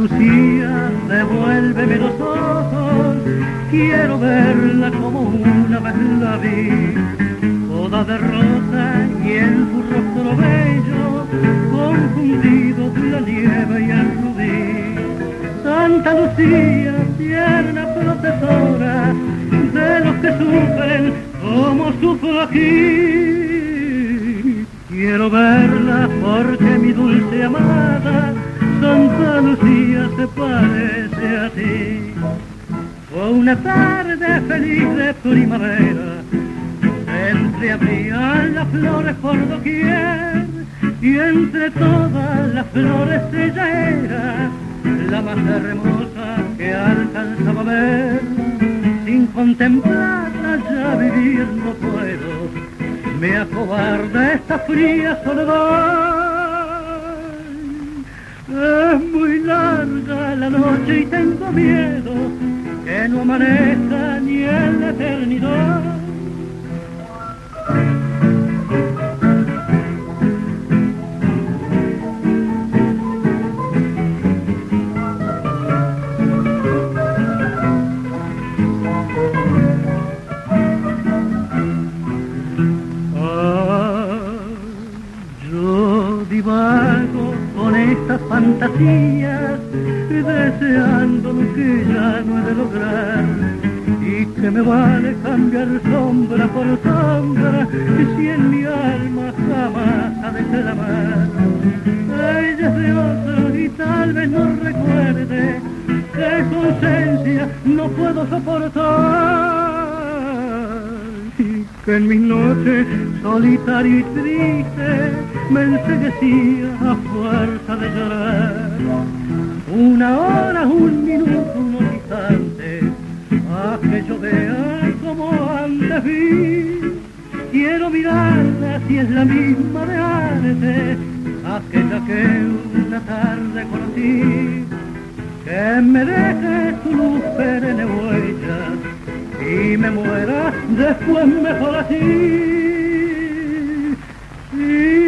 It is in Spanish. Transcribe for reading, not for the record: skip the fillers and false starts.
Lucía, devuélveme los ojos, quiero verla como una vez la vi, toda de rosa y en su rostro bello, confundidos la nieve y el rubí. Santa Lucía, tierna protectora de los que sufren como sufro aquí. Quiero verla porque mi dulce amada Santa Lucía se parece a ti. Fue una tarde feliz de primavera, entreabrían las flores por doquier, y entre todas las flores ella era la más hermosa que alcanzaba a ver. Sin contemplarla ya vivir no puedo, me acobarda esta fría soledad. Es muy larga la noche y tengo miedo que no amanezca ni en la eternidad. Yo divago con estas fantasías, deseando lo que ya no he de lograr, y que me vale cambiar sombra por sombra, si en mi alma jamás ha de ser amar. Ella es de otro y tal vez no recuerde que su ausencia no puedo soportar, y que en mis noches solitario y triste me enseguecía a fuerza de llorar. Una hora, un minuto, unos instantes, a que yo vea como antes vi. Quiero mirarla si es la misma de antes, aquella que una tarde conocí. Que me deje su luz perenne huella y me muera después mejor así. Sí.